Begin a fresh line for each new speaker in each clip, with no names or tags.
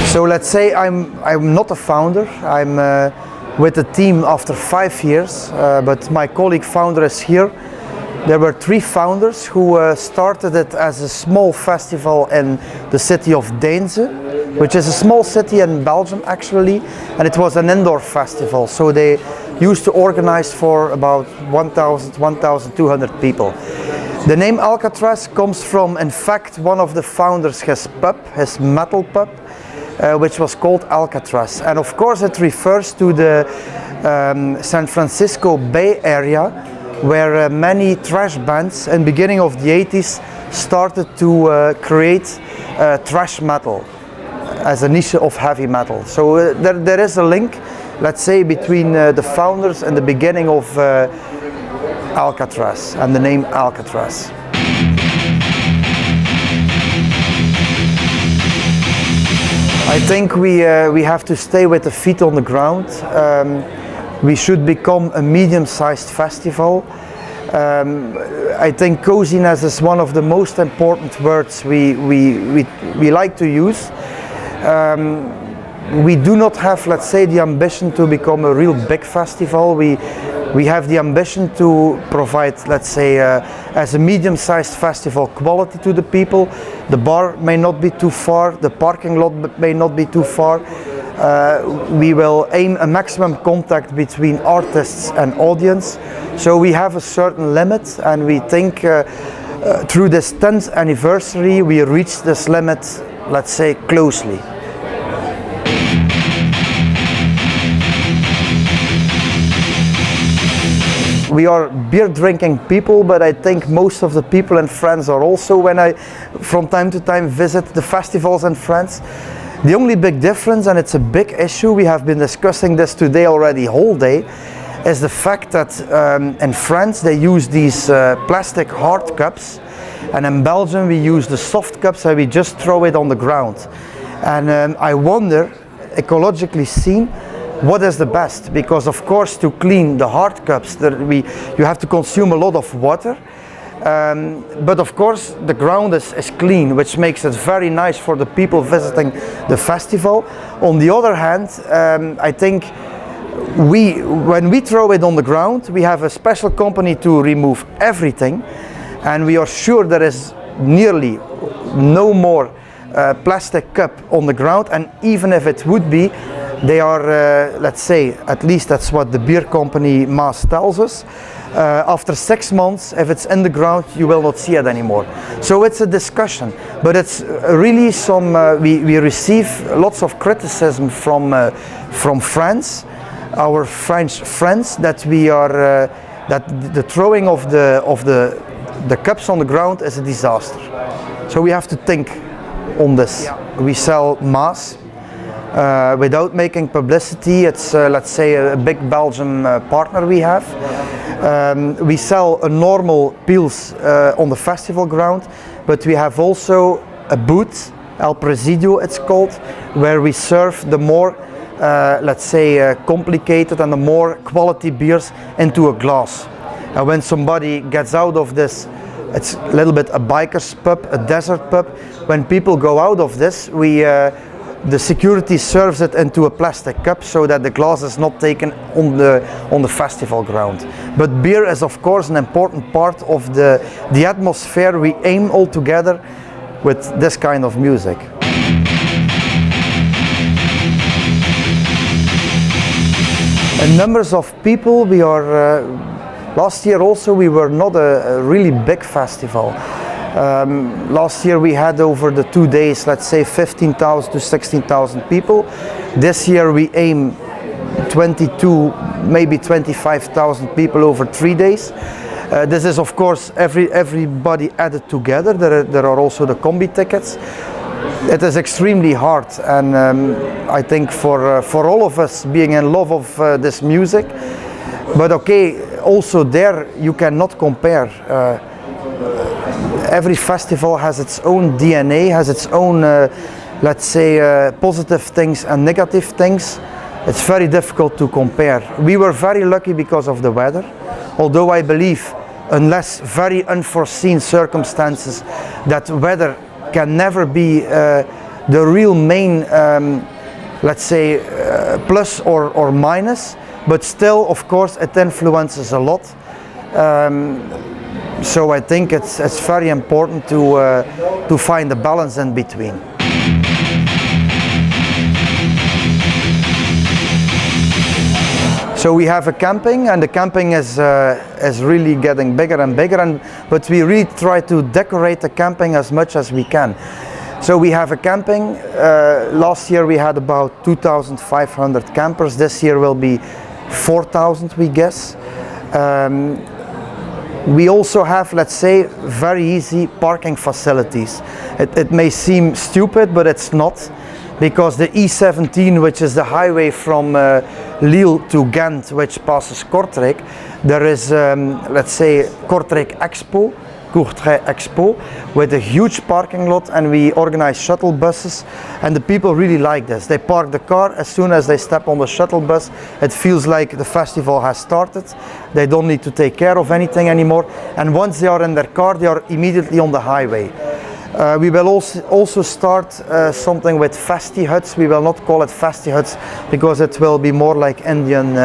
So let's say I'm not a founder. I'm with a team after 5 years, but my colleague founder is here. There were 3 founders who started it as a small festival in the city of Deense, which is a small city in Belgium actually, and it was an indoor festival. So they used to organize for about 1,200 people. The name Alcatraz comes from, in fact, one of the founders, his pub, his metal pub, which was called Alcatraz. And of course it refers to the San Francisco Bay Area, where many thrash bands in the beginning of the 80s started to create thrash metal as a niche of heavy metal. So there is a link, let's say, between the founders and the beginning of Alcatraz and the name Alcatraz. I think we have to stay with the feet on the ground. We should become a medium-sized festival. I think coziness is one of the most important words we like to use. We do not have, let's say, the ambition to become a real big festival. We have the ambition to provide, let's say, as a medium-sized festival, quality to the people. The bar may not be too far, the parking lot may not be too far. We will aim a maximum contact between artists and audience. So we have a certain limit, and we think through this 10th anniversary we reach this limit, let's say, closely. We are beer drinking people, but I think most of the people in France are also, when I from time to time visit the festivals in France. The only big difference, and it's a big issue, we have been discussing this today already whole day, is the fact that in France they use these plastic hard cups, and in Belgium we use the soft cups and we just throw it on the ground. And I wonder, ecologically seen, what is the best? Because of course to clean the hard cups you have to consume a lot of water, but of course the ground is clean, which makes it very nice for the people visiting the festival. On the other hand, I think when we throw it on the ground, we have a special company to remove everything, and we are sure there is nearly no more plastic cup on the ground, and even if it would be, they are, let's say, at least that's what the beer company Maas tells us, after 6 months, if it's in the ground, you will not see it anymore. So it's a discussion, but it's really some, we receive lots of criticism from France, our French friends, that we are, that the throwing of the cups on the ground is a disaster. So we have to think on this. Yeah. We sell Maas. Without making publicity, it's let's say a big Belgian partner we have. We sell a normal pils on the festival ground, but we have also a booth, El Presidio it's called, where we serve the more let's say complicated and the more quality beers into a glass. And when somebody gets out of this, it's a little bit a biker's pub, a desert pub. When people go out of this, the security serves it into a plastic cup so that the glass is not taken on the festival ground. But beer is of course an important part of the atmosphere we aim all together with this kind of music. In numbers of people, we are last year also we were not a really big festival. Last year we had over the 2 days, let's say 15,000 to 16,000 people. This year we aim 22, maybe 25,000 people over 3 days. This is of course everybody added together. There are also the combi tickets. It is extremely hard, and I think for all of us being in love of this music, but okay, also there you cannot compare. Every festival has its own DNA, has its own, let's say, positive things and negative things. It's very difficult to compare. We were very lucky because of the weather, although I believe, unless very unforeseen circumstances, that weather can never be the real main, let's say, plus or minus, but still, of course, it influences a lot. So I think it's very important to find a balance in between. So we have a camping, and the camping is really getting bigger and bigger, but we really try to decorate the camping as much as we can. So we have a camping. Last year we had about 2,500 campers. This year will be 4,000, we guess. We also have, let's say, very easy parking facilities. It may seem stupid, but it's not, because the E17, which is the highway from Lille to Ghent, which passes Kortrijk, there is, let's say, Kortrijk Expo, with a huge parking lot, and we organize shuttle buses, and the people really like this. They park the car. As soon as they step on the shuttle bus, it feels like the festival has started. They don't need to take care of anything anymore, and once they are in their car, they are immediately on the highway. We will also start something with festi huts. We will not call it festi huts because it will be more like Indian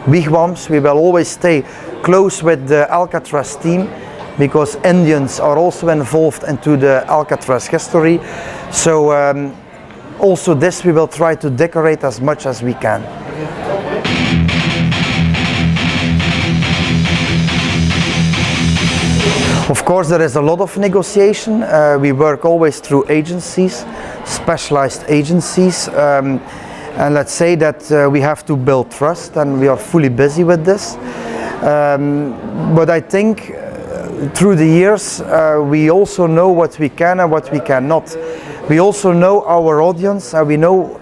wigwams. We will always stay close with the Alcatraz team, because Indians are also involved into the Alcatraz history. So also this we will try to decorate as much as we can. Of course, there is a lot of negotiation. We work always through agencies, specialized agencies, and let's say that we have to build trust, and we are fully busy with this. But I think through the years, we also know what we can and what we cannot. We also know our audience, and we know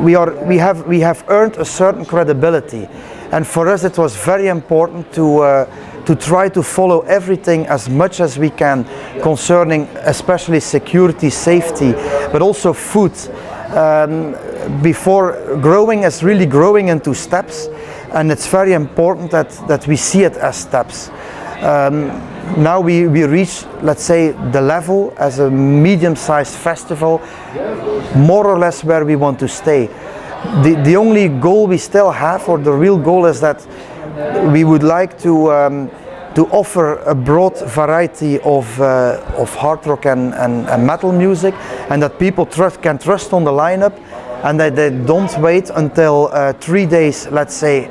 we have earned a certain credibility. And for us, it was very important to try to follow everything as much as we can concerning, especially security, safety, but also food. Before growing is really growing into steps, and it's very important that we see it as steps. Now we reach, let's say, the level as a medium-sized festival, more or less where we want to stay. The only goal we still have, or the real goal, is that we would like to offer a broad variety of hard rock and metal music, and that people can trust on the lineup, and that they don't wait until 3 days, let's say,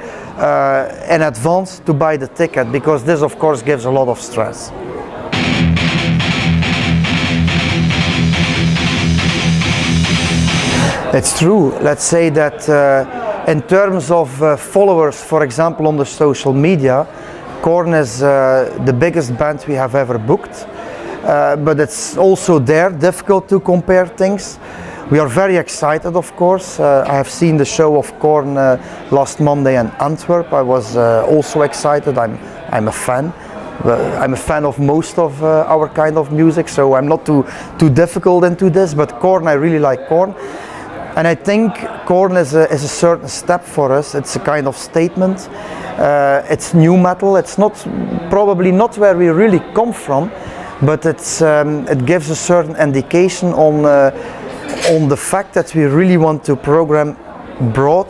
in advance to buy the ticket, because this of course gives a lot of stress. It's true. Let's say that in terms of followers, for example, on the social media, Korn is the biggest band we have ever booked, but it's also difficult to compare things. We are very excited, of course. I have seen the show of Korn last Monday in Antwerp. I was also excited. I'm a fan. I'm a fan of most of our kind of music, so I'm not too difficult into this. But Korn, I really like Korn, and I think Korn is a certain step for us. It's a kind of statement. It's new metal. It's probably not where we really come from, but it gives a certain indication on the fact that we really want to program broad,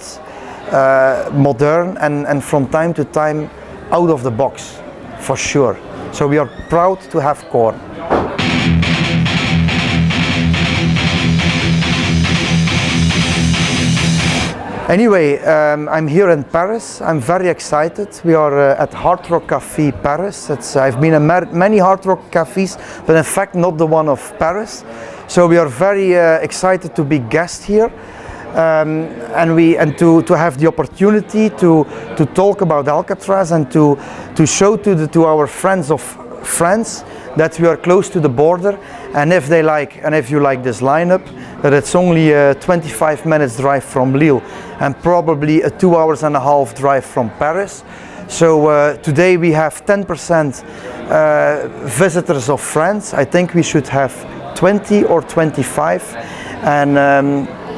modern, and from time to time out of the box, for sure. So we are proud to have Korn. Anyway, I'm here in Paris. I'm very excited. We are at Hard Rock Café Paris. I've been at many Hard Rock cafes, but in fact not the one of Paris. So we are very excited to be guests here, and to have the opportunity to talk about Alcatraz, and to show to our friends of France that we are close to the border, and if you like this lineup, that it's only a 25 minutes drive from Lille and probably a 2 hours and a half drive from Paris. So today we have 10% visitors of France. I think we should have 20 or 25, and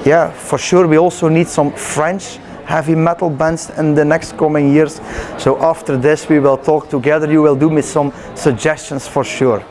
yeah, for sure we also need some French heavy metal bands in the next coming years. So after this we will talk together. You will do me some suggestions for sure.